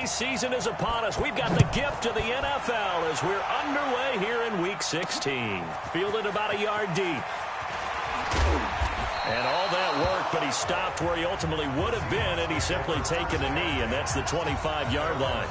holiday season is upon us. We've got the gift of the NFL as we're underway here in Week 16. Fielded about a yard deep. And all that work, but he stopped where he ultimately would have been, and he's simply taken a knee, and that's the 25-yard line.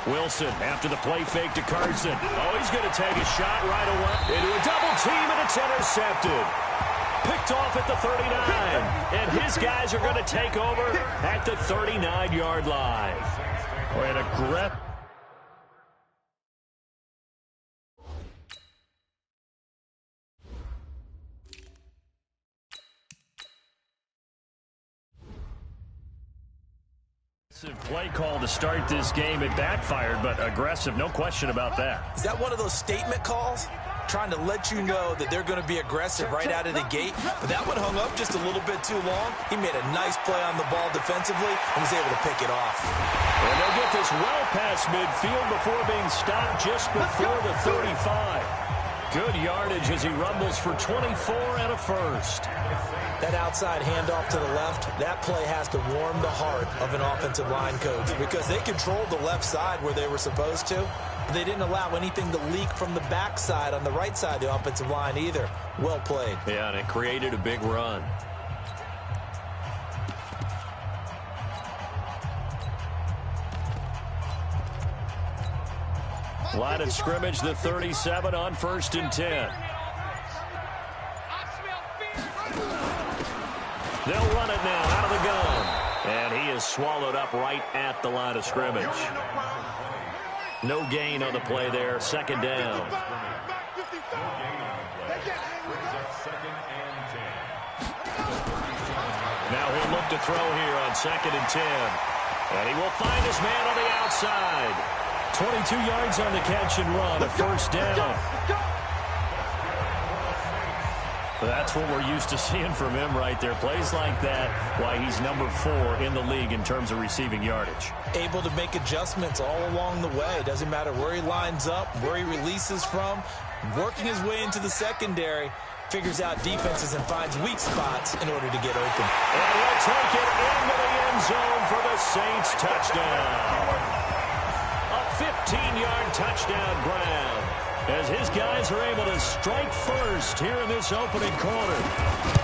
Wilson after the play fake to Carson. Oh, he's going to take a shot right away into a double team, and it's intercepted. Picked off at the 39. And his guys are going to take over at the 39-yard line. An aggressive. Play call to start this game. It backfired, but aggressive, no question about that. Is that one of those statement calls? Trying to let you know that they're going to be aggressive right out of the gate. But that one hung up just a little bit too long. He made a nice play on the ball defensively and was able to pick it off. And they'll get this well past midfield before being stopped just before the 35. Good yardage as he rumbles for 24 and a first. That outside handoff to the left, that play has to warm the heart of an offensive line coach because they controlled the left side where they were supposed to. But they didn't allow anything to leak from the backside on the right side of the offensive line either. Well played. Yeah, and it created a big run. Line of scrimmage, the 37 on 1st and 10. They'll run it now out of the gun. And he is swallowed up right at the line of scrimmage. No gain on the play there. 2nd down. Now he'll look to throw here on 2nd and 10. And he will find his man on the outside. 22 yards on the catch and run, a 1st down. That's what we're used to seeing from him right there. Plays like that, why he's number 4 in the league in terms of receiving yardage. Able to make adjustments all along the way. Doesn't matter where he lines up, where he releases from. Working his way into the secondary, figures out defenses and finds weak spots in order to get open. And he'll take it into the end zone for the Saints touchdown. 15-yard touchdown grab as his guys are able to strike first here in this opening quarter.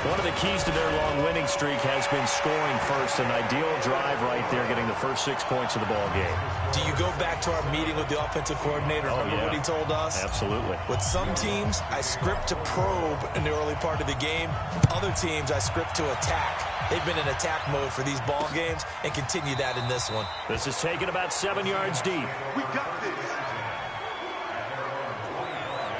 One of the keys to their long winning streak has been scoring first. An ideal drive right there, getting the first 6 points of the ball game. Do you go back to our meeting with the offensive coordinator? Remember what he told us? Absolutely. With some teams, I script to probe in the early part of the game. Other teams, I script to attack. They've been in attack mode for these ball games and continue that in this one. This is taken about 7 yards deep. We got this.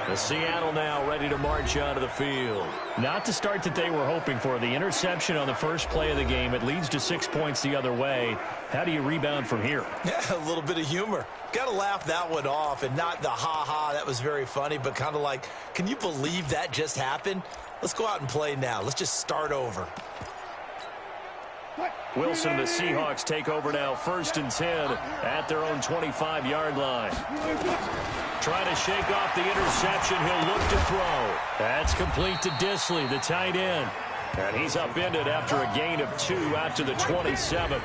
The Seattle now ready to march onto the field. Not the start that they were hoping for. The interception on the first play of the game. It leads to 6 points the other way. How do you rebound from here? Yeah, a little bit of humor. Got to laugh that one off, and not the ha-ha, that was very funny, but kind of like, can you believe that just happened? Let's go out and play now. Let's just start over. Wilson, the Seahawks take over now, 1st and 10 at their own 25-yard line. Trying to shake off the interception. He'll look to throw. That's complete to Dissly, the tight end. And he's upended after a gain of 2 out to the 27.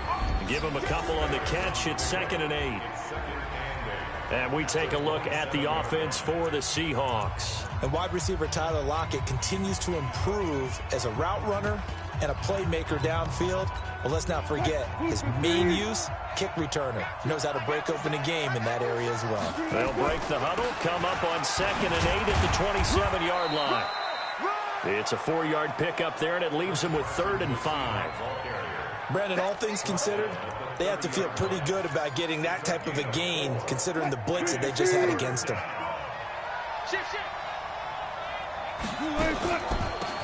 Give him a couple on the catch. It's 2nd and 8. And we take a look at the offense for the Seahawks. And wide receiver Tyler Lockett continues to improve as a route runner and a playmaker downfield. But let's not forget his main use, kick returner. Knows how to break open a game in that area as well. They'll break the huddle, come up on 2nd and 8 at the 27-yard line. It's a 4-yard pickup there, and it leaves him with 3rd and 5. Brandon, all things considered, they have to feel pretty good about getting that type of a gain, considering the blitz that they just had against them.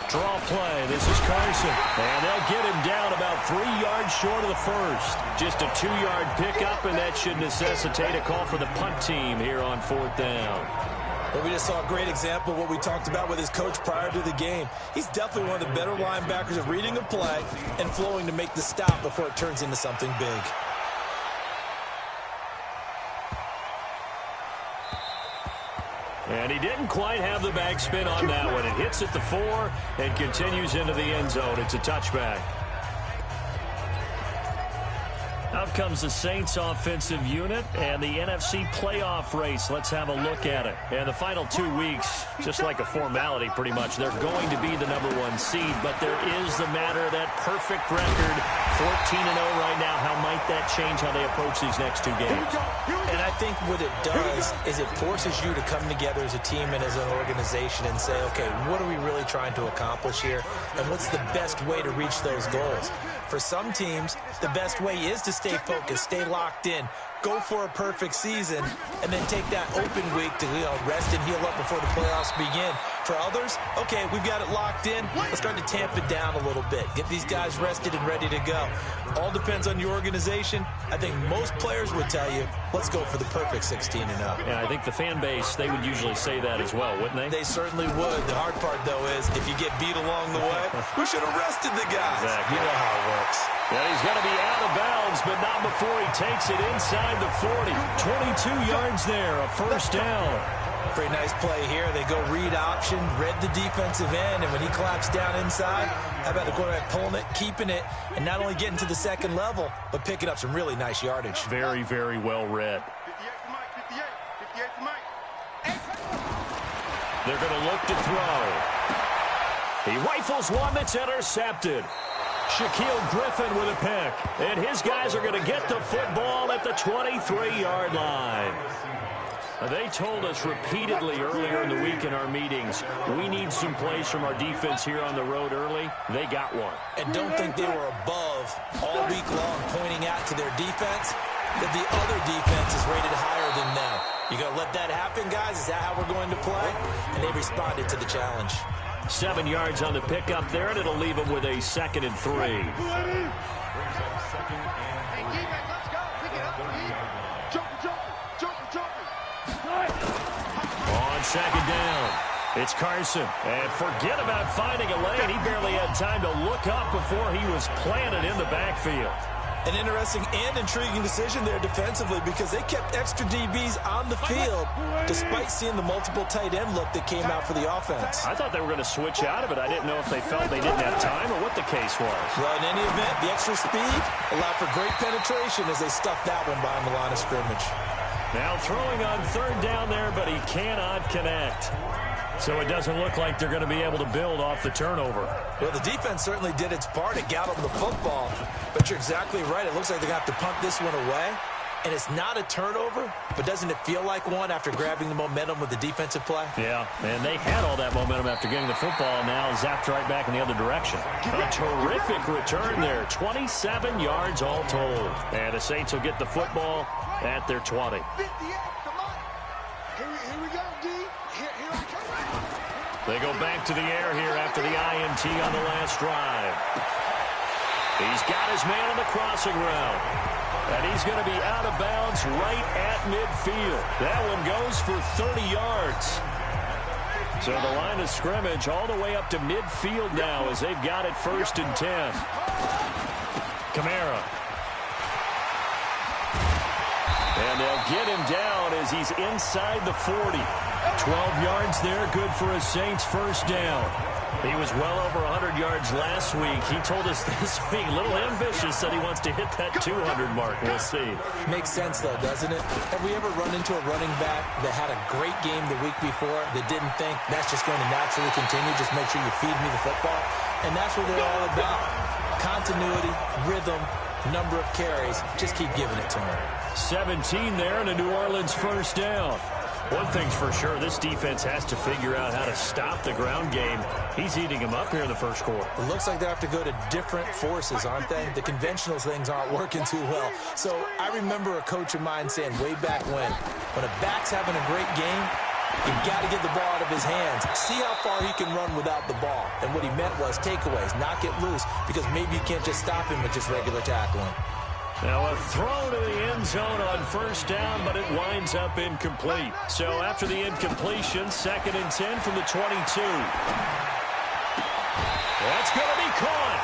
Draw play. This is Carson. And they'll get him down about 3 yards short of the first. Just a 2-yard pickup, and that should necessitate a call for the punt team here on 4th down. Well, we just saw a great example of what we talked about with his coach prior to the game. He's definitely one of the better linebackers at reading a play and flowing to make the stop before it turns into something big. And he didn't quite have the backspin on that one. It hits at the 4 and continues into the end zone. It's a touchback. Out comes the Saints offensive unit and the NFC playoff race. Let's have a look at it. And the final 2 weeks, just like a formality pretty much, they're going to be the #1 seed. But there is the matter of that perfect record, 14-0 right now. How might that change how they approach these next 2 games? And I think what it does is it forces you to come together as a team and as an organization and say, okay, what are we really trying to accomplish here? And what's the best way to reach those goals? For some teams, the best way is to stay focused, stay locked in, go for a perfect season, and then take that open week to rest and heal up before the playoffs begin. For others, okay, we've got it locked in. Let's start to tamp it down a little bit. Get these guys rested and ready to go. All depends on your organization. I think most players would tell you, let's go for the perfect 16-0. Yeah, I think the fan base, they would usually say that as well, wouldn't they? They certainly would. The hard part, though, is if you get beat along the way, we should have rested the guys. Exactly. You know how it works. And he's going to be out of bounds, but not before he takes it inside the 40. 22 yards there, a first down. Pretty nice play here. They go read option, read the defensive end, and when he claps down inside, how about the quarterback pulling it, keeping it, and not only getting to the second level, but picking up some really nice yardage. Very, very well read. They're going to look to throw. He rifles one that's intercepted. Shaquille Griffin with a pick. And his guys are going to get the football at the 23-yard line. They told us repeatedly earlier in the week in our meetings, we need some plays from our defense here on the road early. They got one. And don't think they were above all week long pointing out to their defense that the other defense is rated higher than them. You going to let that happen, guys? Is that how we're going to play? And they responded to the challenge. 7 yards on the pickup there, and it'll leave them with a 2nd and 3. On 2nd down, it's Carson. And forget about finding a lane. He barely had time to look up before he was planted in the backfield. An interesting and intriguing decision there defensively because they kept extra DBs on the field despite seeing the multiple tight end look that came out for the offense. I thought they were going to switch out of it. I didn't know if they felt they didn't have time or what the case was. Well, in any event, the extra speed allowed for great penetration as they stuffed that one behind the line of scrimmage. Now throwing on 3rd down there, but he cannot connect. So it doesn't look like they're going to be able to build off the turnover. Well, the defense certainly did its part. It got them the football. But you're exactly right. It looks like they're going to have to punt this one away. And it's not a turnover, but doesn't it feel like one after grabbing the momentum with the defensive play? Yeah, and they had all that momentum after getting the football, now zapped right back in the other direction. A terrific return there, 27 yards all told. And the Saints will get the football at their 20. They go back to the air here after the INT on the last drive. He's got his man on the crossing route. And he's going to be out of bounds right at midfield. That one goes for 30 yards. So the line of scrimmage all the way up to midfield now as they've got it 1st and 10. Kamara. And they'll get him down as he's inside the 40. 12 yards there, good for a Saints 1st down. He was well over 100 yards last week. He told us this week, a little ambitious, said he wants to hit that 200 mark. We'll see. Makes sense, though, doesn't it? Have we ever run into a running back that had a great game the week before that didn't think that's just going to naturally continue? Just make sure you feed me the football. And that's what they're all about. Continuity, rhythm, number of carries. Just keep giving it to them. 17 there and a New Orleans 1st down. One thing's for sure, this defense has to figure out how to stop the ground game. He's eating him up here in the 1st quarter. It looks like they have to go to different forces, aren't they? The conventional things aren't working too well. So I remember a coach of mine saying way back when a back's having a great game, you've got to get the ball out of his hands. See how far he can run without the ball. And what he meant was takeaways, knock it loose, because maybe you can't just stop him with just regular tackling. Now a throw to the end zone on first down, but it winds up incomplete. So after the incompletion, 2nd and 10 from the 22. That's going to be caught.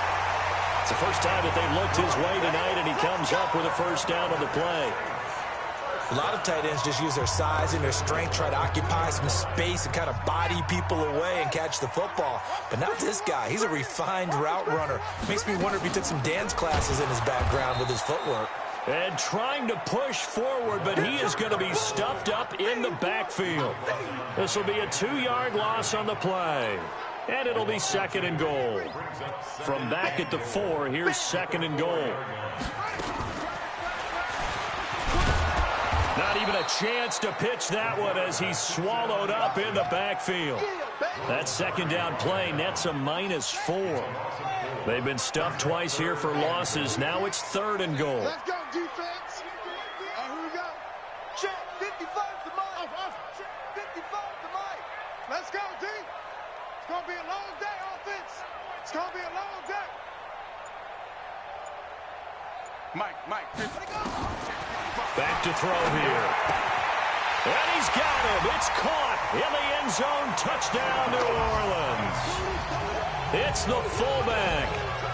It's the first time that they've looked his way tonight, and he comes up with a first down on the play. A lot of tight ends just use their size and their strength, try to occupy some space and kind of body people away and catch the football. But not this guy. He's a refined route runner. Makes me wonder if he took some dance classes in his background with his footwork. And trying to push forward, but he is going to be stuffed up in the backfield. This will be a 2-yard loss on the play. And it'll be 2nd and goal. From back at the 4, here's 2nd and goal. Not even a chance to pitch that one as he's swallowed up in the backfield. That 2nd down play nets a -4. They've been stuffed twice here for losses. Now it's 3rd and goal. Let's go, defense. Here we go. Check 55 to Mike. Check 55 to Mike. Let's go, D. It's going to be a long day, offense. It's going to be a long day. Mike. Back to throw here. And he's got him. It's caught in the end zone. Touchdown, New Orleans. It's the fullback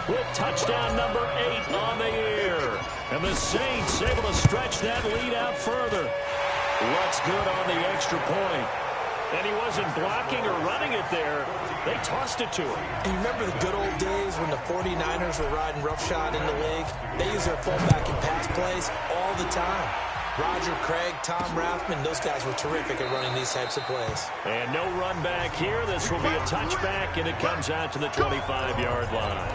with touchdown number 8 on the year. And the Saints able to stretch that lead out further. Looks good on the extra point. And he wasn't blocking or running it there. They tossed it to him. And you remember the good old days when the 49ers were riding roughshod in the league? They use their fullback in pass plays all the time. Roger Craig, Tom Rathman, those guys were terrific at running these types of plays. And no run back here. This will be a touchback, and it comes out to the 25-yard line.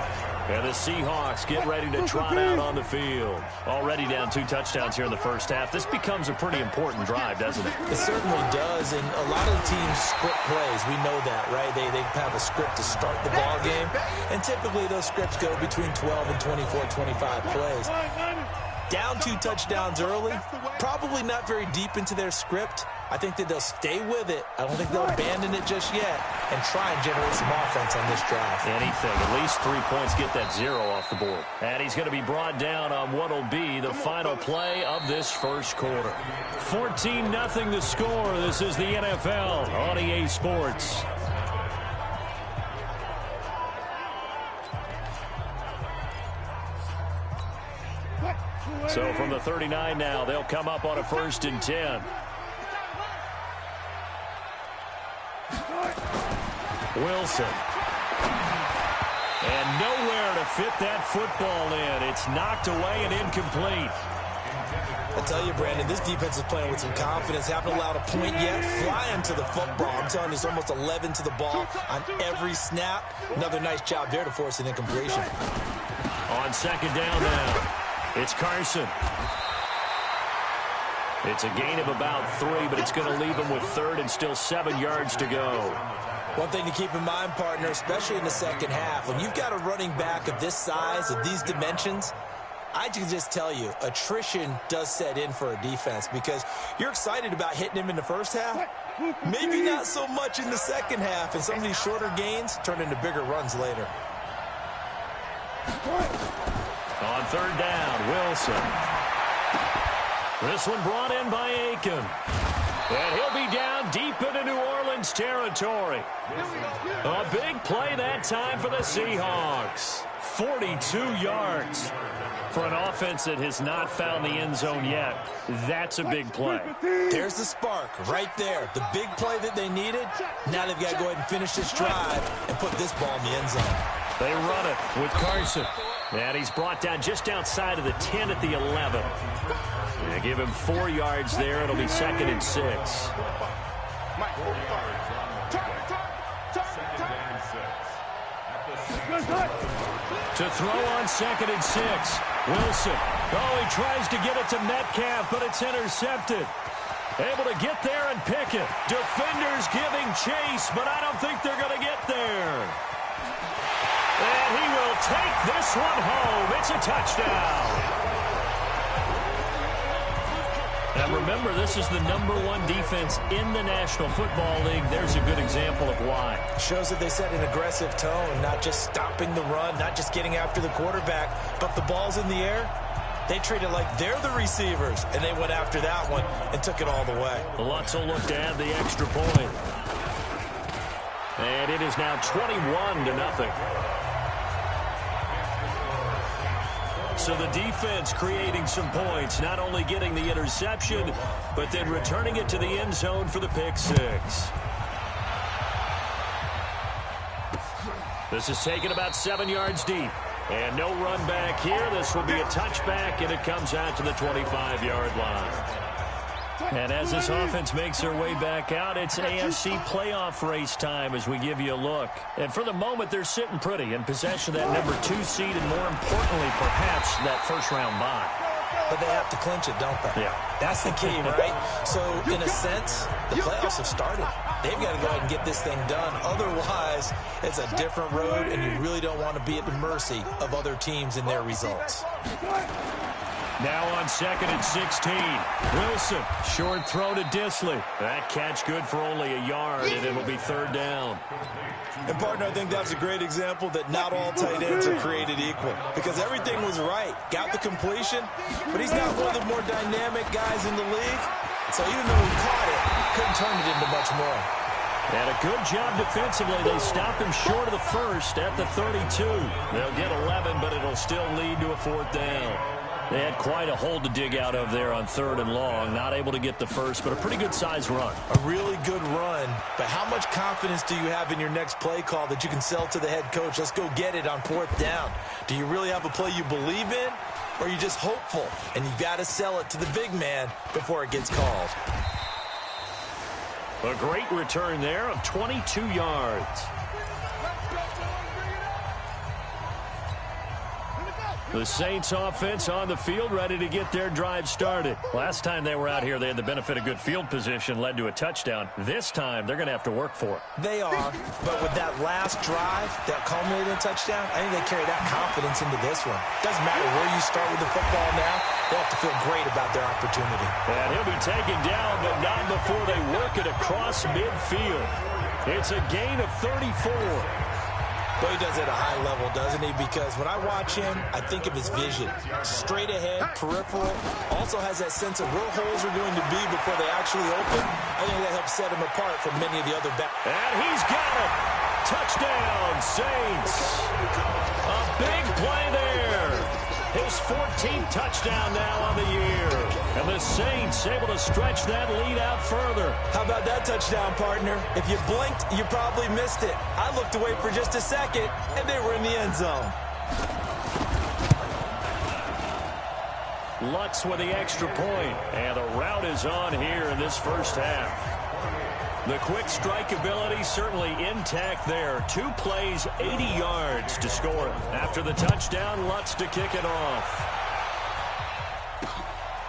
And the Seahawks get ready to trot out on the field. Already down 2 touchdowns here in the first half. This becomes a pretty important drive, doesn't it? It certainly does, and a lot of the teams script plays. We know that, right? They have a script to start the ball game, and typically those scripts go between 12 and 24, 25 plays. Down 2 touchdowns early, probably not very deep into their script. I think that they'll stay with it. I don't think they'll abandon it just yet and try and generate some offense on this drive. Anything. At least 3 points, get that 0 off the board. And he's going to be brought down on what will be the final play of this first quarter. 14-0 the score. This is the NFL on EA Sports. So from the 39 now, they'll come up on a 1st and 10. Wilson. And nowhere to fit that football in. It's knocked away and incomplete. I tell you, Brandon, this defense is playing with some confidence. Haven't allowed a point yet. Flying to the football. I'm telling you, it's almost 11 to the ball on every snap. Another nice job there to force an incompletion. On 2nd down now, it's Carson. It's a gain of about 3, but it's going to leave him with 3rd and still 7 yards to go. One thing to keep in mind, partner, especially in the second half, when you've got a running back of this size, of these dimensions, I can just tell you, attrition does set in for a defense because you're excited about hitting him in the first half. Maybe not so much in the second half, and some of these shorter gains turn into bigger runs later. On 3rd down, Wilson. This one brought in by Aiken. And he'll be down deep into New Orleans territory. A big play that time for the Seahawks. 42 yards for an offense that has not found the end zone yet. That's a big play. There's the spark right there. The big play that they needed. Now they've got to go ahead and finish this drive and put this ball in the end zone. They run it with Carson. And he's brought down just outside of the 10 at the 11. They give him 4 yards there. It'll be 2nd and 6. To throw on 2nd and 6. Wilson. Oh, he tries to get it to Metcalf, but it's intercepted. Able to get there and pick it. Defenders giving chase, but I don't think they're going to get there. And he will take this one home. It's a touchdown. And remember, this is the #1 defense in the National Football League. There's a good example of why. Shows that they set an aggressive tone, not just stopping the run, not just getting after the quarterback, but the ball's in the air. They treat it like they're the receivers, and they went after that one and took it all the way. Lutz will look to add the extra point. And it is now 21-0. So the defense creating some points, not only getting the interception, but then returning it to the end zone for the pick six. This is taken about 7 yards deep. And no run back here. This will be a touchback, and it comes out to the 25-yard line. And as this offense makes their way back out, it's AFC playoff race time as we give you a look. And for the moment, they're sitting pretty in possession of that number 2 seed and, more importantly, perhaps that first-round bye. But they have to clinch it, don't they? Yeah. That's the key, right? So, in a sense, the playoffs have started. They've got to go ahead and get this thing done. Otherwise, it's a different road, and you really don't want to be at the mercy of other teams and their results. Now on 2nd and 16. Wilson, short throw to Dissly. That catch good for only a yard, and it'll be 3rd down. And, partner, I think that's a great example that not all tight ends are created equal, because everything was right. Got the completion, but he's not one of the more dynamic guys in the league. So even though he caught it, couldn't turn it into much more. And a good job defensively. They stopped him short of the first at the 32. They'll get 11, but it'll still lead to a 4th down. They had quite a hole to dig out of there on 3rd and long. Not able to get the first, but a pretty good-sized run. A really good run. But how much confidence do you have in your next play call that you can sell to the head coach? Let's go get it on 4th down. Do you really have a play you believe in? Or are you just hopeful? And you've got to sell it to the big man before it gets called. A great return there of 22 yards. The Saints offense on the field, ready to get their drive started. Last time they were out here, they had the benefit of good field position, led to a touchdown. This time, they're going to have to work for it. They are, but with that last drive that culminated in a touchdown, I think they carry that confidence into this one. Doesn't matter where you start with the football now, they have to feel great about their opportunity. And he'll be taken down, but not before they work it across midfield. It's a gain of 34. But he does it at a high level, doesn't he? Because when I watch him, I think of his vision. Straight ahead, peripheral. Also has that sense of where holes are going to be before they actually open. I think that helps set him apart from many of the other backs. And he's got it. Touchdown, Saints. A big play there. His 14th touchdown now on the year. And the Saints able to stretch that lead out further. How about that touchdown, partner? If you blinked, you probably missed it. I looked away for just a second, and they were in the end zone. Lutz with the extra point. And the route is on here in this first half. The quick strike ability certainly intact there. 2 plays, 80 yards to score. After the touchdown, Lutz to kick it off.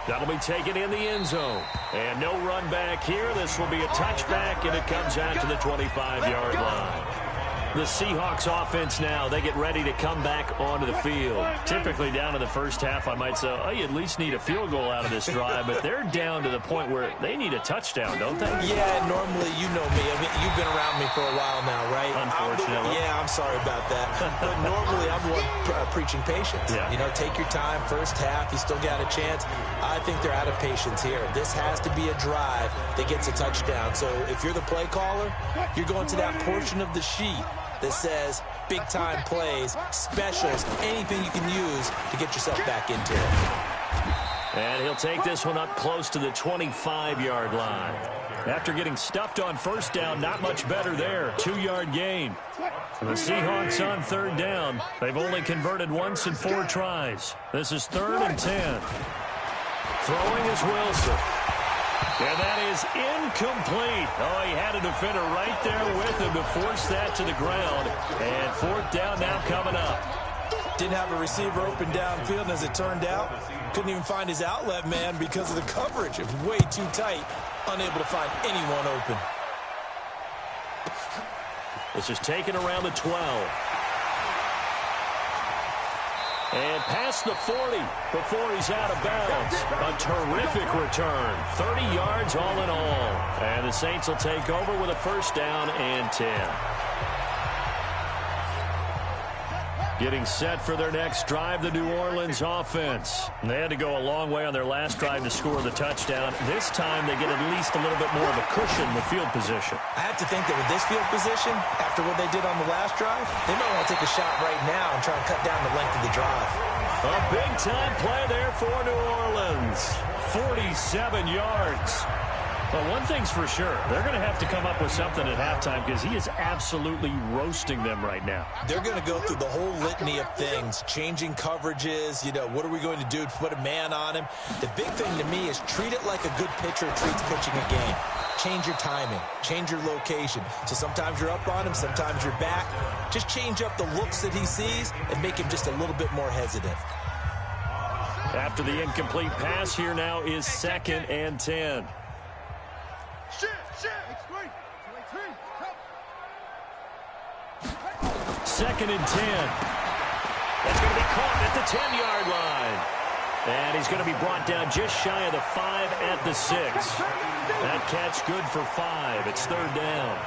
That'll be taken in the end zone. And no run back here. This will be a touchback, and it comes out to the 25-yard line. The Seahawks offense now, they get ready to come back onto the field. Typically down in the first half, I might say, oh, you at least need a field goal out of this drive, but they're down to the point where they need a touchdown, don't they? Yeah, normally, you know me. I mean, you've been around me for a while now, right? Unfortunately. I'm sorry about that. But normally, I'm the one preaching patience. Yeah. You know, take your time. First half, you still got a chance. I think they're out of patience here. This has to be a drive that gets a touchdown. So if you're the play caller, you're going to that portion of the sheet that says big-time plays, specials, anything you can use to get yourself back into it. And he'll take this one up close to the 25-yard line. After getting stuffed on first down, not much better there. 2-yard gain. The Seahawks on 3rd down. They've only converted once in 4 tries. This is 3rd and 10. Throwing is Wilson. And that is incomplete. Oh, he had a defender right there with him to force that to the ground. And 4th down now coming up. Didn't have a receiver open downfield, and as it turned out, couldn't even find his outlet man because of the coverage. It was way too tight, unable to find anyone open. This is taken around the 12. And past the 40 before he's out of bounds. A terrific return. 30 yards all in all. And the Saints will take over with a 1st down and 10. Getting set for their next drive, the New Orleans offense. They had to go a long way on their last drive to score the touchdown. This time they get at least a little bit more of a cushion with field position. I have to think that with this field position, after what they did on the last drive, they might want to take a shot right now and try and cut down the length of the drive. A big-time play there for New Orleans. 47 yards. Well, one thing's for sure. They're going to have to come up with something at halftime because he is absolutely roasting them right now. They're going to go through the whole litany of things, changing coverages, what are we going to do to put a man on him? The big thing to me is treat it like a good pitcher treats pitching a game. Change your timing, change your location. So sometimes you're up on him, sometimes you're back. Just change up the looks that he sees and make him just a little bit more hesitant. After the incomplete pass, here now is 2nd and 10. Second and 10. That's going to be caught at the 10-yard line. And he's going to be brought down just shy of the 5 at the 6. That catch good for 5. It's 3rd down.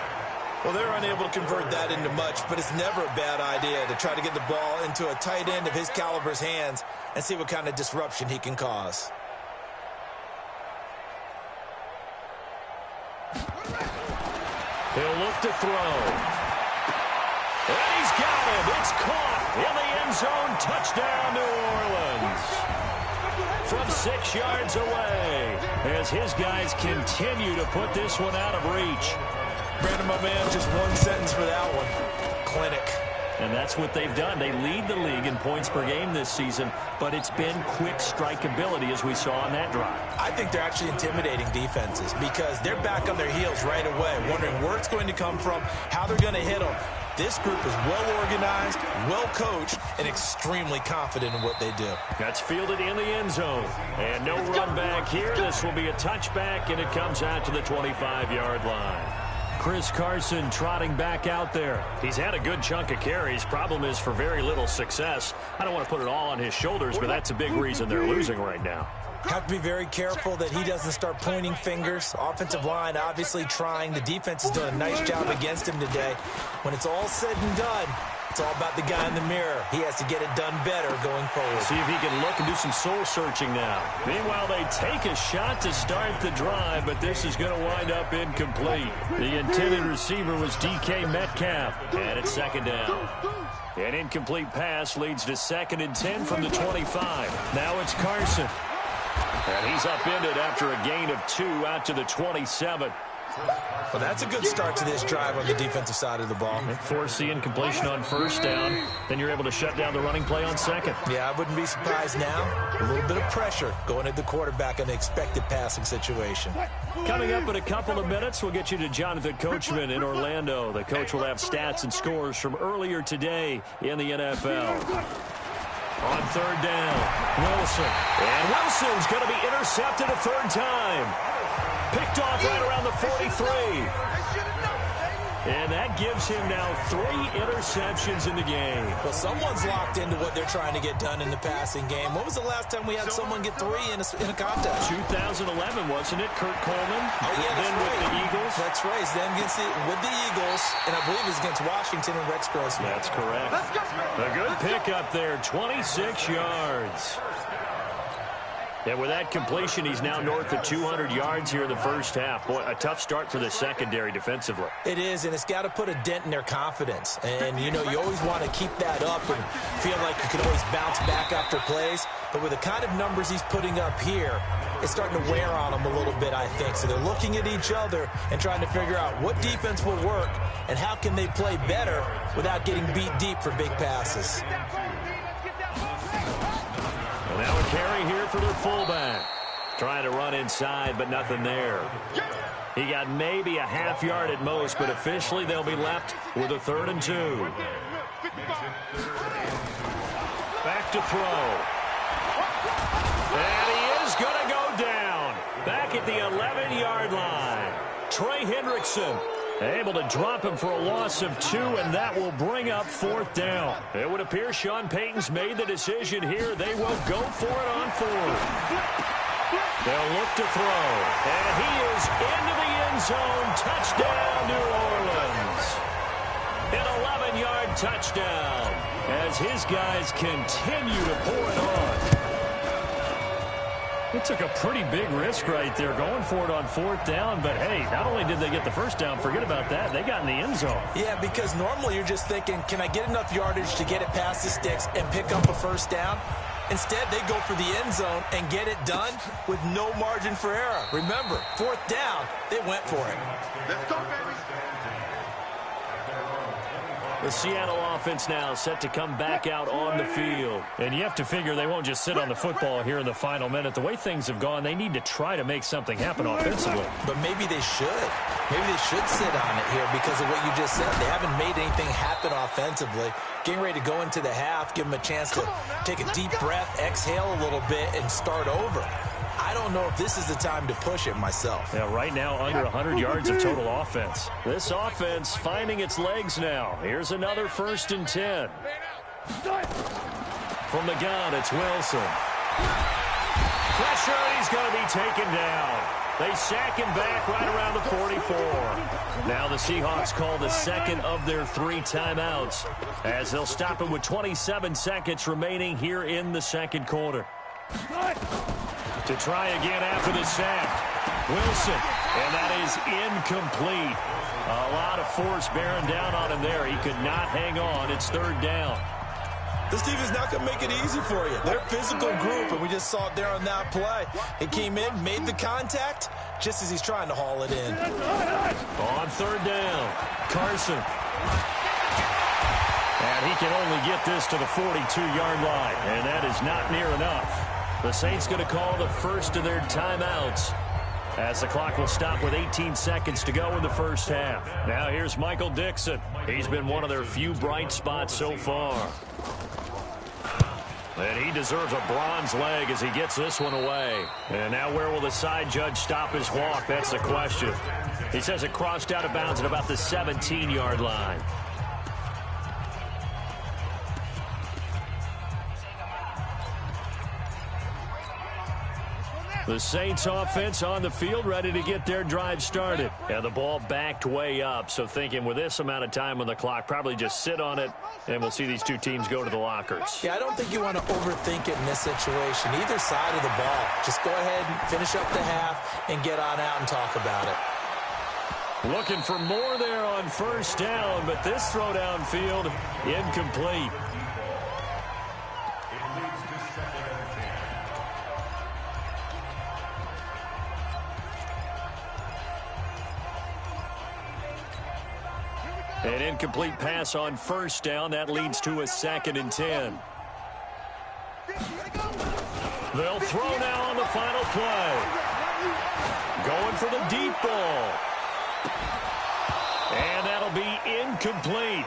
Well, they're unable to convert that into much, but it's never a bad idea to try to get the ball into a tight end of his caliber's hands and see what kind of disruption he can cause. He'll look to throw. And he's got him. It's caught in the end zone. Touchdown, New Orleans. From 6 yards away as his guys continue to put this one out of reach. Brandon, my man, just one sentence for that one. Clinic. And that's what they've done. They lead the league in points per game this season, but it's been quick strike ability as we saw on that drive. I think they're actually intimidating defenses because they're back on their heels right away, wondering where it's going to come from, how they're going to hit them. This group is well organized, well coached, and extremely confident in what they do. That's fielded in the end zone. And no run back here. This will be a touchback, and it comes out to the 25-yard line. Chris Carson trotting back out there. He's had a good chunk of carries. Problem is for very little success. I don't want to put it all on his shoulders, but that's a big reason they're losing right now. Have to be very careful that he doesn't start pointing fingers. Offensive line obviously trying. The defense has done a nice job against him today. When it's all said and done, it's all about the guy in the mirror. He has to get it done better going forward. See if he can look and do some soul-searching now. Meanwhile, they take a shot to start the drive, but this is going to wind up incomplete. The intended receiver was DK Metcalf, and it's 2nd down. An incomplete pass leads to 2nd and 10 from the 25. Now it's Carson. And he's upended after a gain of 2 out to the 27. Well, that's a good start to this drive on the defensive side of the ball. Force the incompletion on 1st down. Then you're able to shut down the running play on 2nd. Yeah, I wouldn't be surprised now. A little bit of pressure going at the quarterback in the expected passing situation. Coming up in a couple of minutes, we'll get you to Jonathan Coachman in Orlando. The coach will have stats and scores from earlier today in the NFL. On 3rd down, Wilson. And Wilson's going to be intercepted a 3rd time. Picked off right around the 43. And that gives him now 3 interceptions in the game. Well, someone's locked into what they're trying to get done in the passing game. When was the last time we had someone get 3 in a contest? 2011, wasn't it? Kurt Coleman. Oh, yeah, then right. with the Eagles. That's right. Then with the Eagles, and I believe it's against Washington and Rex Grossman. That's correct. A good pickup there, 26 yards. And with that completion, he's now north of 200 yards here in the first half. Boy, a tough start for the secondary defensively. It is, and it's got to put a dent in their confidence. And, you always want to keep that up and feel like you can always bounce back after plays. But with the kind of numbers he's putting up here, it's starting to wear on them a little bit, I think. So they're looking at each other and trying to figure out what defense will work and how can they play better without getting beat deep for big passes. Now a carry here for their fullback. Trying to run inside, but nothing there. He got maybe a half yard at most, but officially they'll be left with a 3rd and 2. Back to throw. And he is going to go down. Back at the 11-yard line. Trey Hendrickson able to drop him for a loss of 2, and that will bring up 4th down. It would appear Sean Payton's made the decision here. They will go for it on 4th. They'll look to throw. And he is into the end zone. Touchdown, New Orleans. An 11-yard touchdown as his guys continue to pour it on. It took a pretty big risk right there going for it on 4th down, but hey, not only did they get the first down, forget about that, they got in the end zone. Yeah, because normally you're just thinking, can I get enough yardage to get it past the sticks and pick up a first down? Instead, they go for the end zone and get it done with no margin for error. Remember, 4th down, they went for it. Let's go, baby. The Seattle offense now set to come back out on the field. And you have to figure they won't just sit on the football here in the final minute. The way things have gone, they need to try to make something happen offensively. But maybe they should. Maybe they should sit on it here because of what you just said. They haven't made anything happen offensively. Getting ready to go into the half, give them a chance to take a deep breath, exhale a little bit, and start over. I don't know if this is the time to push it myself. Yeah, right now under 100 yards of total offense. This offense finding its legs now. Here's another 1st and 10. From the gun, it's Wilson. Pressure, and he's going to be taken down. They sack him back right around the 44. Now the Seahawks call the second of their 3 timeouts as they'll stop him with 27 seconds remaining here in the second quarter. To try again after the sack. Wilson, and that is incomplete. A lot of force bearing down on him there. He could not hang on. It's 3rd down. This team is not going to make it easy for you. They're a physical group, and we just saw it there on that play. He came in, made the contact, just as he's trying to haul it in. On 3rd down, Carson. And he can only get this to the 42-yard line, and that is not near enough. The Saints going to call the first of their timeouts as the clock will stop with 18 seconds to go in the first half. Now here's Michael Dixon. He's been one of their few bright spots so far. And he deserves a bronze leg as he gets this one away. And now where will the side judge stop his walk? That's the question. He says it crossed out of bounds at about the 17-yard line. The Saints offense on the field ready to get their drive started. And the ball backed way up, so thinking with this amount of time on the clock, probably just sit on it, and we'll see these two teams go to the lockers. Yeah, I don't think you want to overthink it in this situation. Either side of the ball. Just go ahead and finish up the half and get on out and talk about it. Looking for more there on 1st down, but this throw downfield incomplete. An incomplete pass on 1st down. That leads to a 2nd and 10. They'll throw now on the final play. Going for the deep ball. And that'll be incomplete.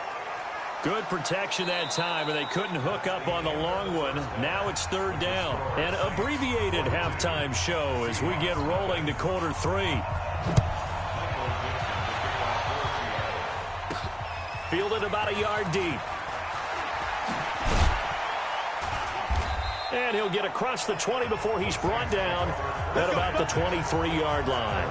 Good protection that time, and they couldn't hook up on the long one. Now it's 3rd down. An abbreviated halftime show as we get rolling to quarter 3. Fielded about a yard deep. And he'll get across the 20 before he's brought down at about the 23-yard line.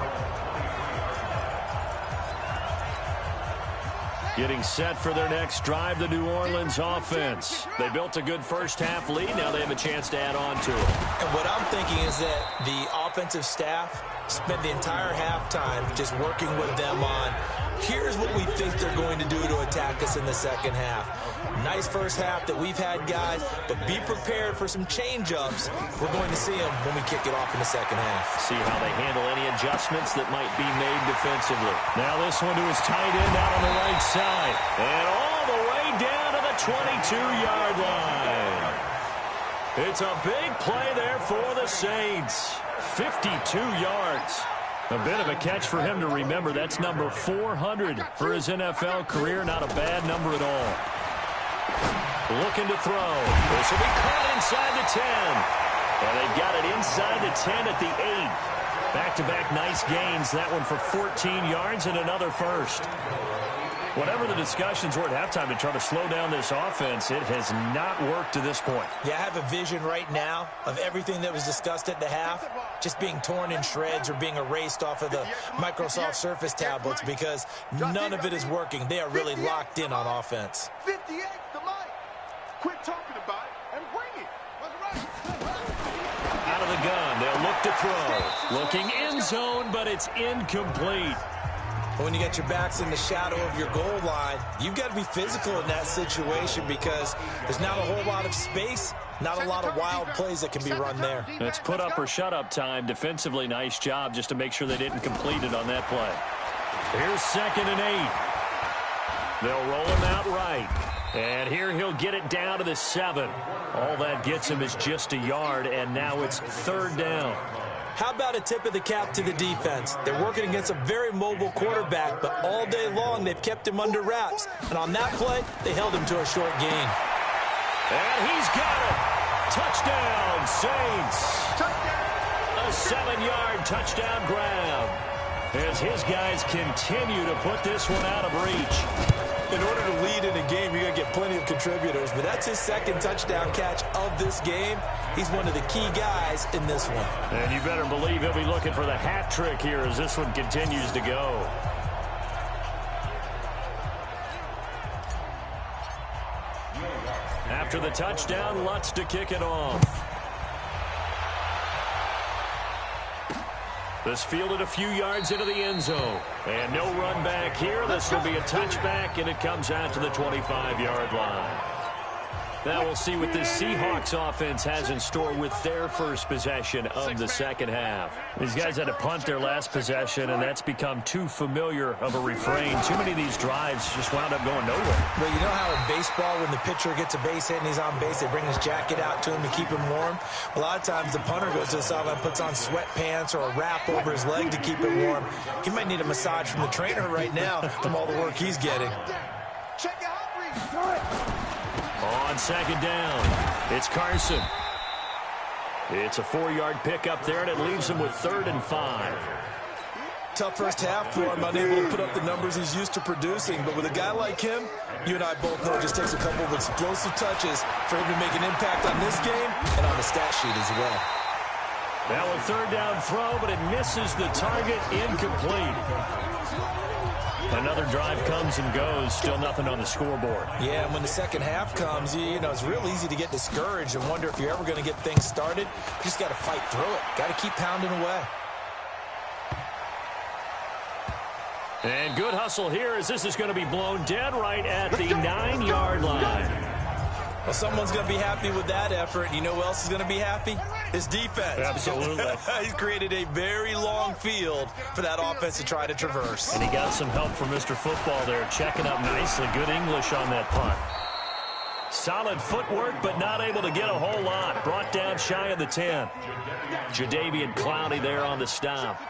Getting set for their next drive, the New Orleans offense. They built a good first half lead. Now they have a chance to add on to it. And what I'm thinking is that the offensive staff spent the entire halftime just working with them on, here's what we think they're going to do to attack us in the second half. Nice first half that we've had, guys, but be prepared for some change-ups. We're going to see them when we kick it off in the second half. See how they handle any adjustments that might be made defensively. Now this one to his tight end out on the right side. And all the way down to the 22-yard line. It's a big play there for the Saints. 52 yards. A bit of a catch for him to remember. That's number 400 for his NFL career. Not a bad number at all. Looking to throw. This will be caught inside the 10. And they've got it inside the 10 at the 8. Back-to-back nice gains. That one for 14 yards and another first. Whatever the discussions were at halftime to try to slow down this offense, it has not worked to this point. Yeah, I have a vision right now of everything that was discussed at the half just being torn in shreds or being erased off of the Microsoft Surface tablets because none of it is working. They are really locked in on offense. 58 the mic. Quit talking about it and bring it. Out of the gun, they'll look to throw. Looking end zone, but it's incomplete. When you get your backs in the shadow of your goal line, you've got to be physical in that situation because there's not a whole lot of space, not a lot of wild plays that can be run there. It's put up or shut up time. Defensively, nice job just to make sure they didn't complete it on that play. Here's 2nd and 8. They'll roll him out right. And here he'll get it down to the 7. All that gets him is just a yard, and now it's 3rd down. How about a tip of the cap to the defense? They're working against a very mobile quarterback, but all day long they've kept him under wraps. And on that play, they held him to a short gain. And he's got it. Touchdown, Saints. A 7-yard touchdown grab as his guys continue to put this one out of reach. In order to lead in a game, you're going to get plenty of contributors, but that's his 2nd touchdown catch of this game. He's one of the key guys in this one. And you better believe he'll be looking for the hat trick here as this one continues to go. After the touchdown, Lutz to kick it off. This fielded a few yards into the end zone. And no run back here. This will be a touchback, and it comes out to the 25-yard line. Now we'll see what this Seahawks offense has in store with their first possession of the second half. These guys had to punt their last possession, and that's become too familiar of a refrain. Too many of these drives just wound up going nowhere. Well, you know how in baseball, when the pitcher gets a base hit and he's on base, they bring his jacket out to him to keep him warm? A lot of times the punter goes to the sideline, puts on sweatpants or a wrap over his leg to keep him warm. He might need a massage from the trainer right now from all the work he's getting. Check it out, On 2nd down, it's Carson. It's a 4-yard pickup there, and it leaves him with 3rd and 5. Tough first half for him, unable to put up the numbers he's used to producing. But with a guy like him, you and I both know it just takes a couple of explosive touches for him to make an impact on this game and on the stat sheet as well. Now a 3rd down throw, but it misses the target, incomplete. Another drive comes and goes, still nothing on the scoreboard. Yeah, and when the second half comes, you know, it's real easy to get discouraged and wonder if you're ever going to get things started. You just got to fight through it. Got to keep pounding away. And good hustle here as this is going to be blown dead right at the 9-yard line. Well, someone's going to be happy with that effort. You know who else is going to be happy? His defense. Absolutely. He's created a very long field for that offense to try to traverse. And he got some help from Mr. Football there, checking up nicely. Good English on that punt. Solid footwork, but not able to get a whole lot. Brought down shy of the 10. Jadeveon Clowney there on the stop.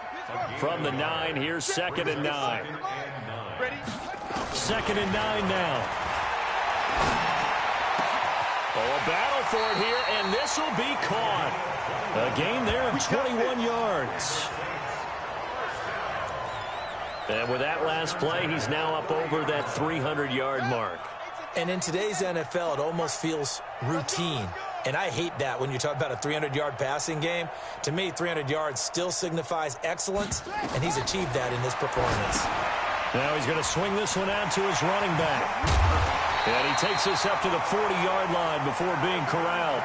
From the 9, here's 2nd and 9. 2nd and 9 now. Oh, a battle for it here, and this will be caught. A gain there of 21 yards. And with that last play, he's now up over that 300-yard mark. And in today's NFL, it almost feels routine. And I hate that when you talk about a 300-yard passing game. To me, 300 yards still signifies excellence, and he's achieved that in this performance. Now he's going to swing this one out to his running back. And he takes this up to the 40-yard line before being corralled.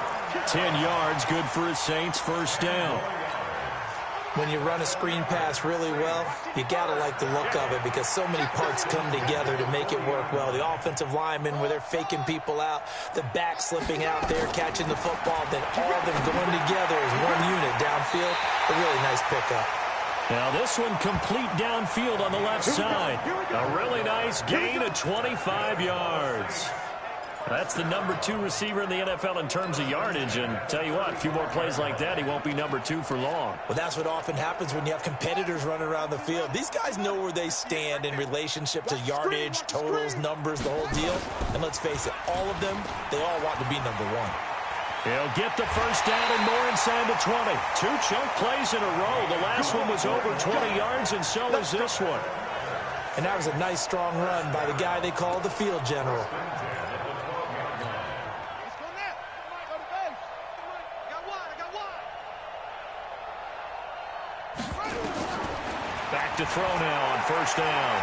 10 yards, good for his Saints, 1st down. When you run a screen pass really well, you got to like the look of it because so many parts come together to make it work well. The offensive linemen, where they're faking people out, the back slipping out there, catching the football, then all of them going together as one unit downfield. A really nice pickup. Now this one complete downfield on the left side. A really nice gain of 25 yards. That's the number 2 receiver in the NFL in terms of yardage. And tell you what, a few more plays like that, he won't be number 2 for long. Well, that's what often happens when you have competitors running around the field. These guys know where they stand in relationship to yardage, totals, numbers, the whole deal. And let's face it, all of them, they all want to be number 1. He'll get the 1st down and more inside the 20. 2 chunk plays in a row. The last one was over 20 yards, and so is this one. And that was a nice, strong run by the guy they call the field general. Back to throw now on first down.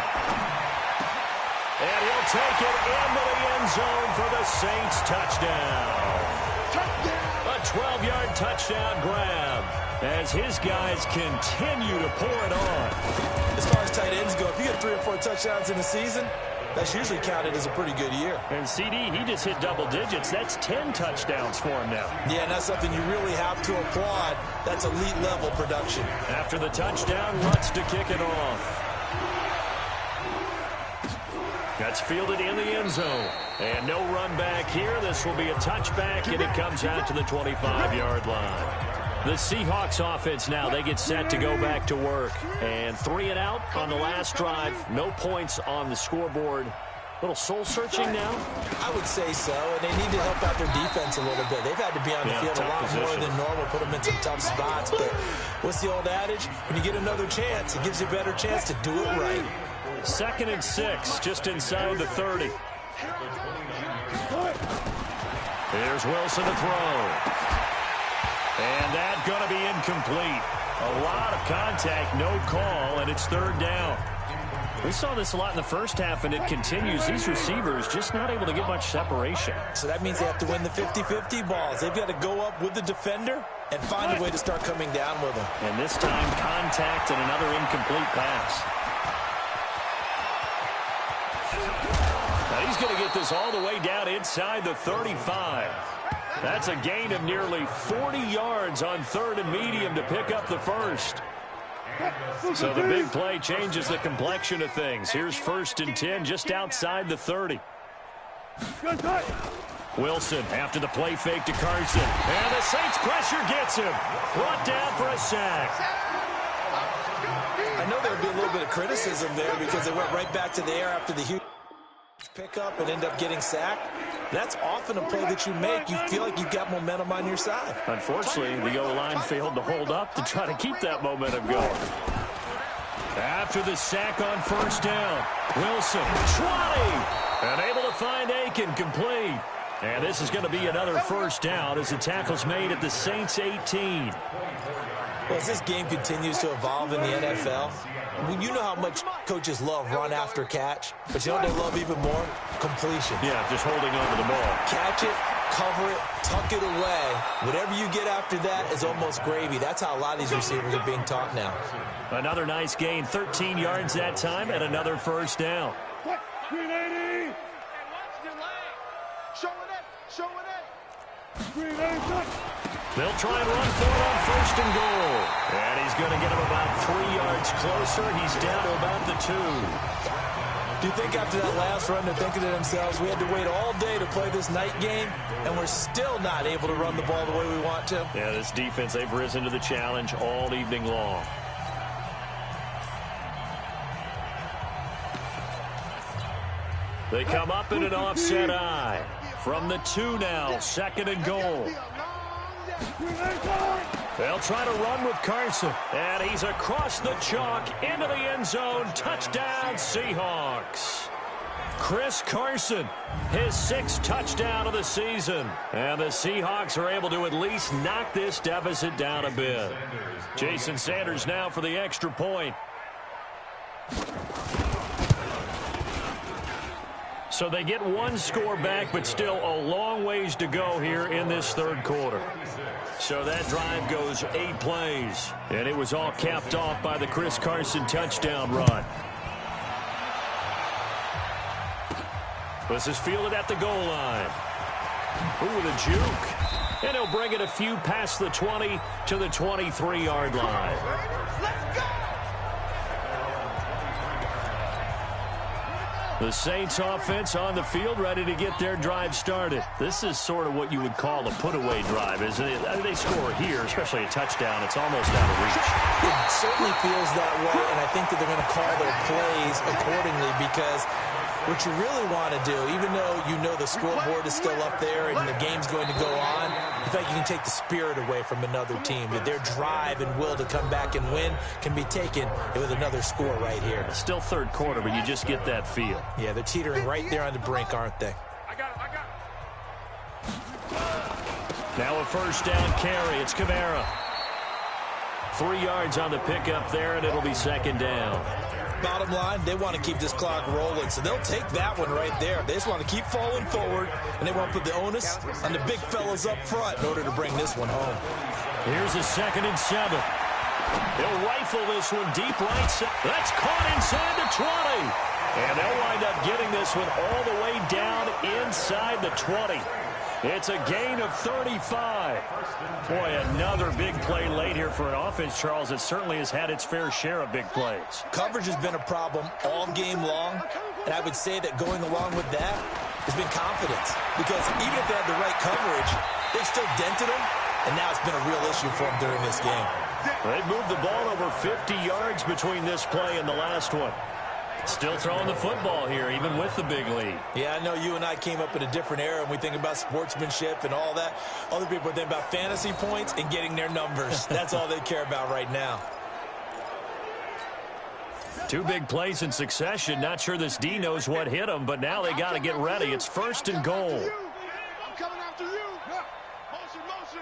And he'll take it into the end zone for the Saints touchdown. A 12-yard touchdown grab as his guys continue to pour it on. As far as tight ends go, if you get 3 or 4 touchdowns in a season, that's usually counted as a pretty good year. And CD, he just hit double digits. That's 10 touchdowns for him now. Yeah, and that's something you really have to applaud. That's elite level production. After the touchdown, Lutz to kick it off. That's fielded in the end zone. And no run back here. This will be a touchback, and it comes out to the 25-yard line. The Seahawks offense now, they get set to go back to work. And 3 and out on the last drive. No points on the scoreboard. Little soul-searching now? I would say so, and they need to help out their defense a little bit. They've had to be on the field a lot more than normal, put them in some tough spots. But what's the old adage? When you get another chance, it gives you a better chance to do it right. 2nd and 6, just inside the 30. Here's Wilson to throw. And that's going to be incomplete. A lot of contact, no call, and it's 3rd down. We saw this a lot in the first half, and it continues. These receivers just not able to get much separation. So that means they have to win the 50-50 balls. They've got to go up with the defender and find a way to start coming down with them. And this time, contact and another incomplete pass. Now he's going to get this all the way down inside the 35. That's a gain of nearly 40 yards on 3rd and medium to pick up the first. So the big play changes the complexion of things. Here's 1st and 10 just outside the 30. Wilson after the play fake to Carson. And the Saints pressure gets him. Brought down for a sack. I know there would be a little bit of criticism there because they went right back to the air after the huge pickup and end up getting sacked. That's often a play that you make. You feel like you've got momentum on your side. Unfortunately, the O-line failed to hold up to try to keep that momentum going. After the sack on 1st down, Wilson, 20, and able to find Aiken complete. And this is going to be another 1st down as the tackle's made at the Saints 18. Well, as this game continues to evolve in the NFL, you know how much coaches love run after catch, but you know what they love even more? Completion. Yeah, just holding on to the ball. Catch it, cover it, tuck it away. Whatever you get after that is almost gravy. That's how a lot of these receivers are being taught now. Another nice gain, 13 yards that time, and another 1st down. 380. Showing it. They'll try and run for it on 1st and goal. And he's going to get him about 3 yards closer. He's down to about the 2. Do you think after that last run they're thinking to themselves, we had to wait all day to play this night game, and we're still not able to run the ball the way we want to? Yeah, this defense, they've risen to the challenge all evening long. They come up in an offset eye. From the 2 now, 2nd and goal. They'll try to run with Carson. And he's across the chalk into the end zone. Touchdown, Seahawks. Chris Carson, his 6th touchdown of the season. And the Seahawks are able to at least knock this deficit down a bit. Jason Sanders now for the extra point. So they get 1 score back, but still a long ways to go here in this 3rd quarter. So that drive goes 8 plays, and it was all capped off by the Chris Carson touchdown run. This is fielded at the goal line. Ooh, the juke. And he'll bring it a few past the 20 to the 23-yard line. Let's go! The Saints offense on the field ready to get their drive started. This is sort of what you would call a put-away drive, isn't it? I mean, they score here, especially a touchdown. It's almost out of reach. It certainly feels that way, and I think that they're going to call their plays accordingly because What you really want to do, even though you know the scoreboard is still up there and the game's going to go on, in fact, you can take the spirit away from another team. Their drive and will to come back and win can be taken with another score right here. Still third quarter, but you just get that feel. Yeah, they're teetering right there on the brink, aren't they? Now a first down carry. It's Kamara. 3 yards on the pickup there, and it'll be second down. Bottom line, they want to keep this clock rolling, so they'll take that one right there. They just want to keep falling forward, and they want to put the onus on the big fellas up front in order to bring this one home. Here's a 2nd and 7. He'll rifle this one deep right side. That's caught inside the 20. And they'll wind up getting this one all the way down inside the 20. It's a gain of 35. Boy, another big play late here for an offense, Charles. It certainly has had its fair share of big plays. Coverage has been a problem all game long, and I would say that going along with that has been confidence. Because even if they had the right coverage, they've still dented them, and now it's been a real issue for them during this game. They've moved the ball over 50 yards between this play and the last one. Still throwing the football here, even with the big lead. Yeah, I know you and I came up in a different era, and we think about sportsmanship and all that. Other people think about fantasy points and getting their numbers. That's all they care about right now. 2 big plays in succession. Not sure this D knows what hit them, but now they got to get ready. It's 1st and goal. I'm coming after you. Motion.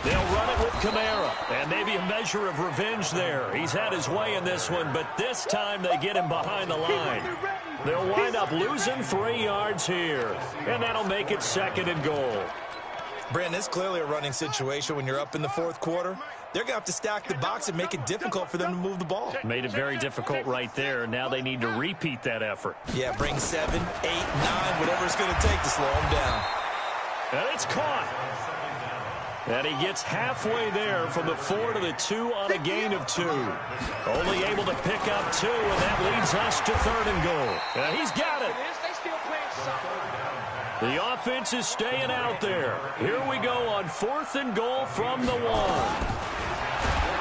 They'll run it with Kamara, and maybe a measure of revenge there. He's had his way in this one, but this time they get him behind the line. They'll wind up losing 3 yards here, and that'll make it 2nd and goal. Brandon, it's clearly a running situation when you're up in the 4th quarter. They're going to have to stack the box and make it difficult for them to move the ball. Made it very difficult right there. Now they need to repeat that effort. Yeah, bring 7, 8, 9, whatever it's going to take to slow them down. And it's caught. And he gets halfway there from the 4 to the 2 on a gain of 2. Only able to pick up 2, and that leads us to 3rd and goal. And he's got it. The offense is staying out there. Here we go on 4th and goal from the 1.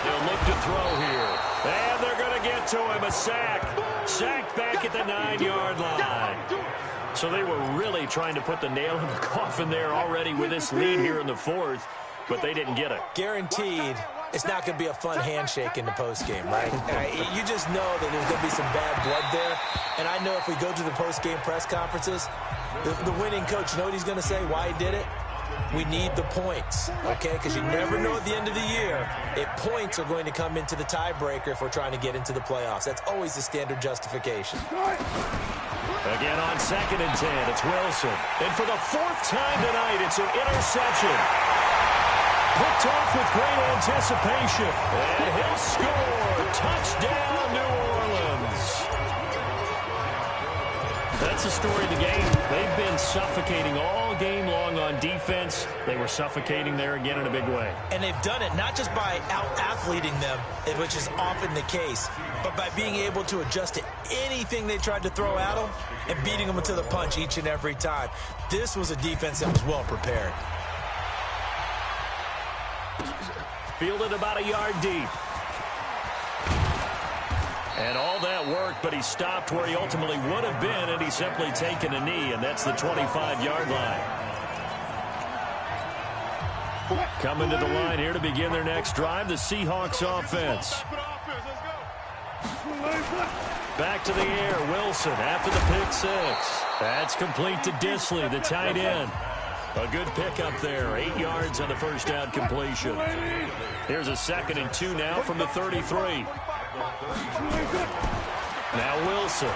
He'll look to throw here. And they're going to get to him. A sack. Sacked back at the 9-yard line. So they were really trying to put the nail in the coffin there already with this lead here in the 4th. But they didn't get it. Guaranteed, it's not going to be a fun handshake in the postgame, right? You just know that there's going to be some bad blood there. And I know if we go to the postgame press conferences, the winning coach, you know what he's going to say, why he did it? We need the points, okay? Because you never know at the end of the year if points are going to come into the tiebreaker if we're trying to get into the playoffs. That's always the standard justification. Again on 2nd and 10, it's Wilson. And for the 4th time tonight, it's an interception. Picked off with great anticipation. And he'll score. Touchdown, New Orleans. That's the story of the game. They've been suffocating all game long on defense. They were suffocating there again in a big way. And they've done it not just by out-athleting them, which is often the case, but by being able to adjust to anything they tried to throw at them and beating them to the punch each and every time. This was a defense that was well prepared. Fielded about a yard deep. And all that worked, but he stopped where he ultimately would have been, and he's simply taken a knee, and that's the 25-yard line. Coming to the line here to begin their next drive, the Seahawks offense. Back to the air, Wilson after the pick 6. That's complete to Dissly, the tight end. A good pickup there, 8 yards on the first down completion. Here's a 2nd and 2 now from the 33. Now Wilson.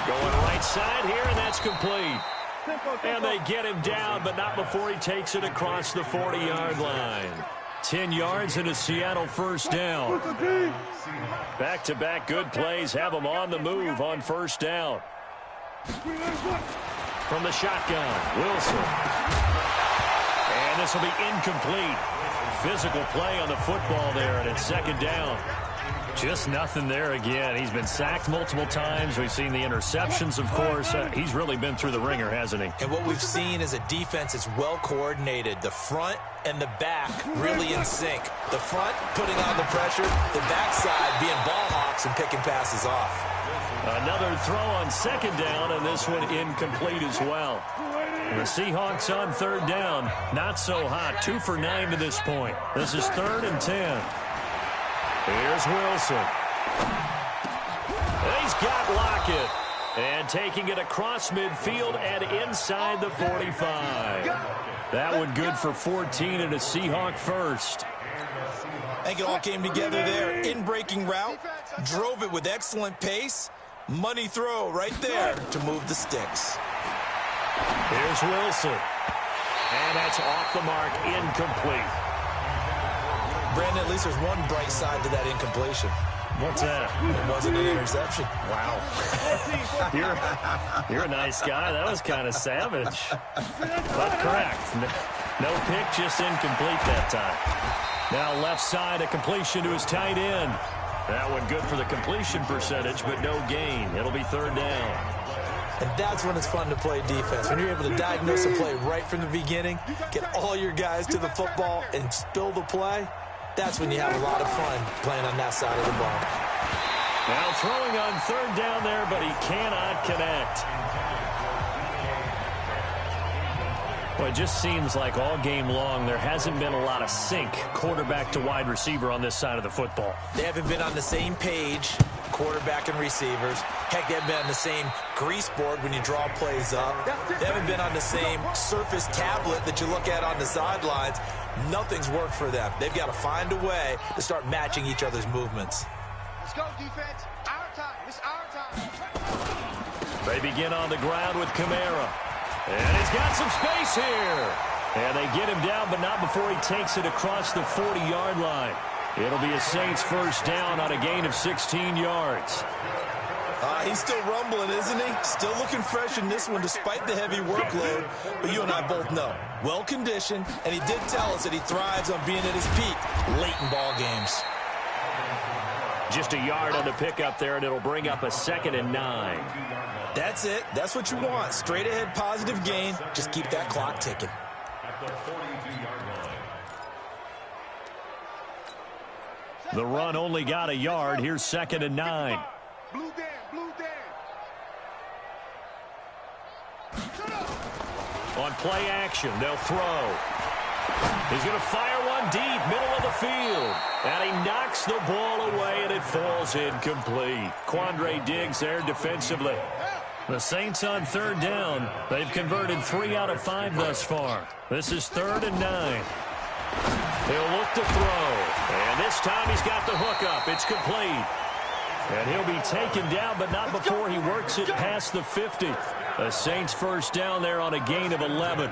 Going right side here, and that's complete. And they get him down, but not before he takes it across the 40-yard line. 10 yards and a Seattle first down. Back-to-back good plays have them on the move on first down. From the shotgun, Wilson. And this will be incomplete. Physical play on the football there, and it's 2nd down. Just nothing there again. He's been sacked multiple times. We've seen the interceptions, of course. He's really been through the ringer, hasn't he? And what we've seen is a defense that's well coordinated. The front and the back really in sync. The front putting on the pressure, the backside being ball hawks and picking passes off. Another throw on second down, and this one incomplete as well. The Seahawks on third down. Not so hot. 2 for 9 to this point. This is 3rd and 10. Here's Wilson. He's got Lockett. And taking it across midfield and inside the 45. That one good for 14 and a Seahawk first. I think it all came together there. In-breaking route. Drove it with excellent pace. Money throw right there to move the sticks. Here's Wilson. And that's off the mark, incomplete. Brandon, at least there's one bright side to that incompletion. What's that? It wasn't an interception. Wow. You're a nice guy. That was kind of savage. But correct. No pick, just incomplete that time. Now left side, a completion to his tight end. That one good for the completion percentage, but no gain. It'll be 3rd down. And that's when it's fun to play defense. When you're able to diagnose a play right from the beginning, get all your guys to the football and spill the play, that's when you have a lot of fun playing on that side of the ball. Now throwing on 3rd down there, but he cannot connect. Well, it just seems like all game long there hasn't been a lot of sync quarterback to wide receiver on this side of the football. They haven't been on the same page, quarterback and receivers. Heck, they haven't been on the same grease board when you draw plays up. They haven't been on the same surface tablet that you look at on the sidelines. Nothing's worked for them. They've got to find a way to start matching each other's movements. Let's go, defense. Our time. It's our time. They begin on the ground with Kamara. And he's got some space here. And they get him down, but not before he takes it across the 40-yard line. It'll be a Saints first down on a gain of 16 yards. He's still rumbling, isn't he? Still looking fresh in this one despite the heavy workload. But you and I both know, well-conditioned, and he did tell us that he thrives on being at his peak late in ball games. Just a yard on the pickup there, and it'll bring up a 2nd and 9. That's it. That's what you want. Straight ahead, positive gain. Just keep that clock ticking. The run only got a yard. Here's 2nd and 9. Blue Dan, blue Dan. On play action, they'll throw. He's going to fire one deep, middle of the field. And he knocks the ball away, and it falls incomplete. Quandre Diggs there defensively. The Saints on 3rd down. They've converted 3 out of 5 thus far. This is 3rd and 9. He'll look to throw. And this time he's got the hook up. It's complete. And he'll be taken down, but not before he works it past the 50. The Saints first down there on a gain of 11.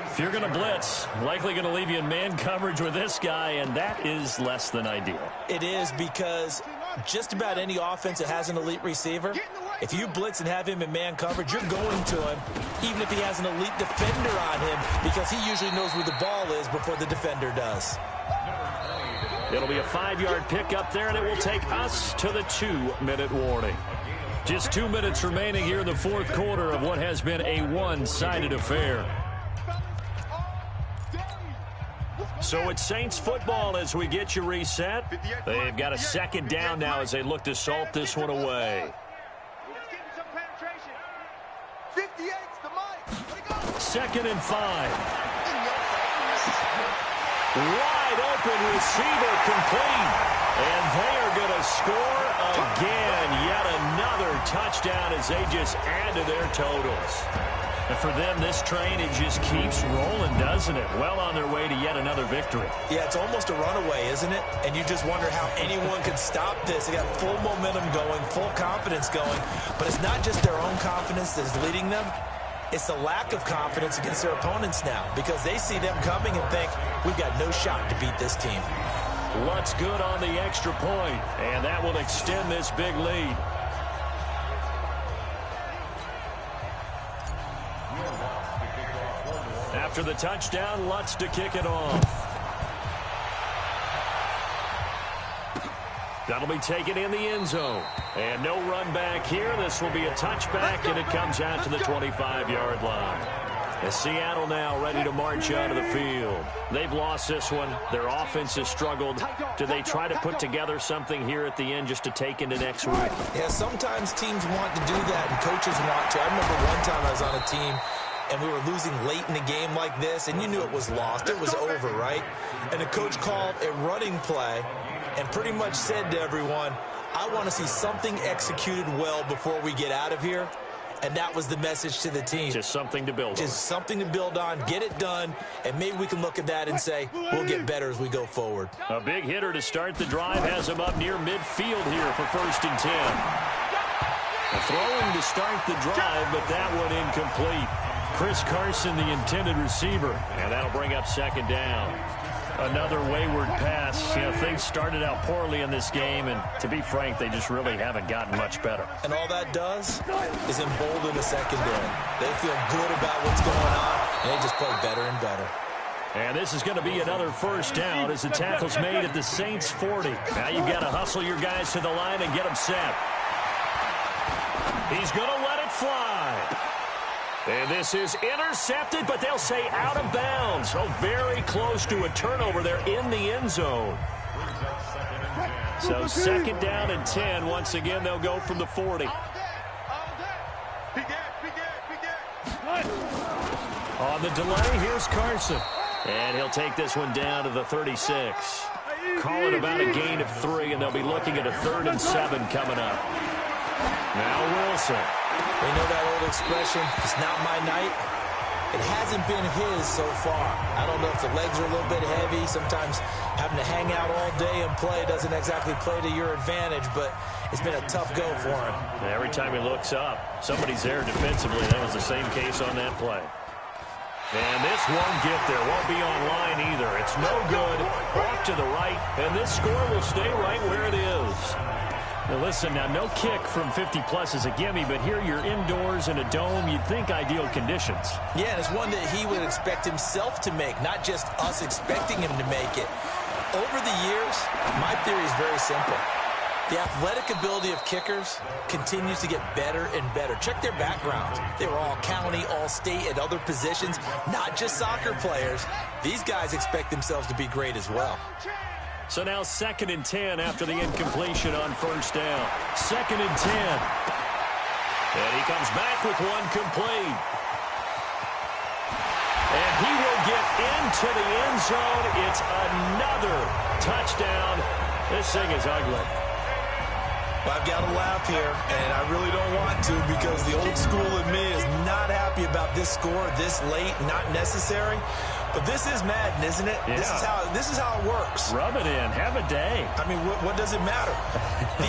If you're going to blitz, likely going to leave you in man coverage with this guy, and that is less than ideal. It is, because just about any offense that has an elite receiver, if you blitz and have him in man coverage, you're going to him, even if he has an elite defender on him, because he usually knows where the ball is before the defender does. It'll be a 5-yard pickup there, and it will take us to the 2-minute warning. Just 2 minutes remaining here in the 4th quarter of what has been a one-sided affair. So it's Saints football as we get you reset. They've got a 2nd down now as they look to salt this one away. 2nd and 5. Wide open receiver complete. And they are going to score again. Yet another touchdown as they just add to their totals. And for them, this train, it just keeps rolling, doesn't it? Well on their way to yet another victory. Yeah, it's almost a runaway, isn't it? And you just wonder how anyone could stop this. They got full momentum going, full confidence going. But it's not just their own confidence that's leading them. It's the lack of confidence against their opponents now, because they see them coming and think, we've got no shot to beat this team. Lutt's good on the extra point, and that will extend this big lead. After the touchdown, Lutz to kick it off. That'll be taken in the end zone. And no run back here. This will be a touchback, and it comes out to the 25-yard line. And Seattle now ready to march out of the field. They've lost this one. Their offense has struggled. Do they try to put together something here at the end just to take into next week? Yeah, sometimes teams want to do that, and coaches want to. I remember one time I was on a team, and we were losing late in a game like this, and you knew it was lost. It was over, right? And the coach called a running play and pretty much said to everyone, I want to see something executed well before we get out of here. And that was the message to the team. Just something to build on. Just something to build on, get it done, and maybe we can look at that and say, we'll get better as we go forward. A big hitter to start the drive has him up near midfield here for 1st and 10. A throwing to start the drive, but that one incomplete. Chris Carson, the intended receiver, and that'll bring up 2nd down. Another wayward pass. You know, things started out poorly in this game, and to be frank, they just really haven't gotten much better. And all that does is embolden the secondary. They feel good about what's going on, and they just play better and better. And this is going to be another 1st down as the tackle's made at the Saints 40. Now you've got to hustle your guys to the line and get them set. He's going to let it fly. And this is intercepted, but they'll say out of bounds. So very close to a turnover there in the end zone. So 2nd down and 10. Once again, they'll go from the 40. On the delay, here's Carson. And he'll take this one down to the 36. Call it about a gain of 3, and they'll be looking at a 3rd and 7 coming up. Now Wilson. We know that old expression, it's not my night. It hasn't been his so far. I don't know if the legs are a little bit heavy. Sometimes having to hang out all day and play doesn't exactly play to your advantage, but it's been a tough go for him. Every time he looks up, somebody's there defensively. That was the same case on that play. And this won't get there. Won't be online either. It's no good. Off to the right, and this score will stay right where it is. Now listen, now no kick from 50-plus is a gimme, but here you're indoors in a dome. You'd think ideal conditions. Yeah, and it's one that he would expect himself to make, not just us expecting him to make it. Over the years, my theory is very simple. The athletic ability of kickers continues to get better and better. Check their backgrounds. They were all county, all state, at other positions, not just soccer players. These guys expect themselves to be great as well. So now 2nd and 10 after the incompletion on 1st down. 2nd and 10. And he comes back with one complete. And he will get into the end zone. It's another touchdown. This thing is ugly. Well, I've got to laugh here, and I really don't want to because the old school in me is not happy about this score this late, not necessary. But this is Madden, isn't it? Yeah. This is how it works. Rub it in. Have a day. I mean, what does it matter?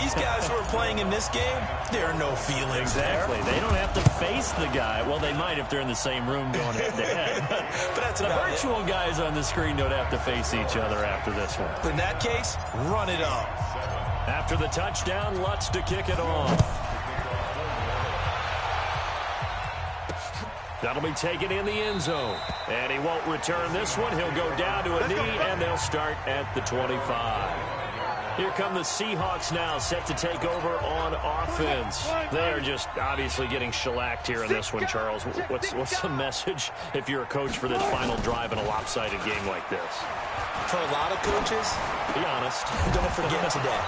These guys who are playing in this game, there are no feelings exactly. there. They don't have to face the guy. Well, they might if they're in the same room going head-to-head. But that's the about virtual guys on the screen don't have to face each other after this one. But in that case, run it up. After the touchdown, Lutz to kick it off. That'll be taken in the end zone. And he won't return this one. He'll go down to a knee, and they'll start at the 25. Here come the Seahawks now, set to take over on offense. They are just obviously getting shellacked here in this one, Charles. What's the message if you're a coach for this final drive in a lopsided game like this? For a lot of coaches, be honest. Don't forget today.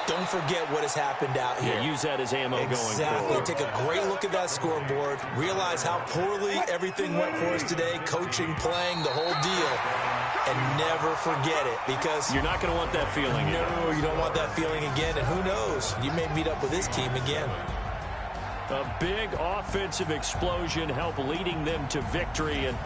Don't forget what has happened out here. Yeah, use that as ammo going forward. Take a great look at that scoreboard. Realize how poorly everything went for us today. Coaching, playing, the whole deal. And never forget it because you're not going to want that feeling again. No, you don't want that feeling again. And who knows? You may meet up with this team again. A big offensive explosion help leading them to victory. And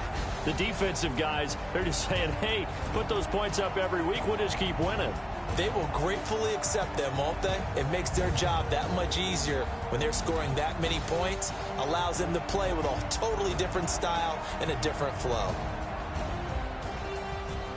the defensive guys, they're just saying, hey, put those points up every week. We'll just keep winning. They will gratefully accept them, won't they? It makes their job that much easier when they're scoring that many points. Allows them to play with a totally different style and a different flow.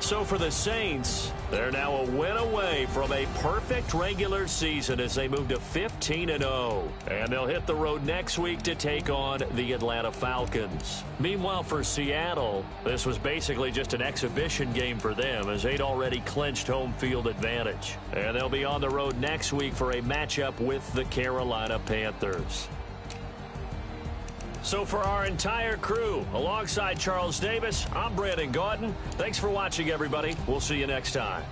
So for the Saints, they're now a win away from a perfect regular season as they move to 15-0. And they'll hit the road next week to take on the Atlanta Falcons. Meanwhile, for Seattle, this was basically just an exhibition game for them as they'd already clinched home field advantage. And they'll be on the road next week for a matchup with the Carolina Panthers. So for our entire crew, alongside Charles Davis, I'm Brandon Gaudin. Thanks for watching, everybody. We'll see you next time.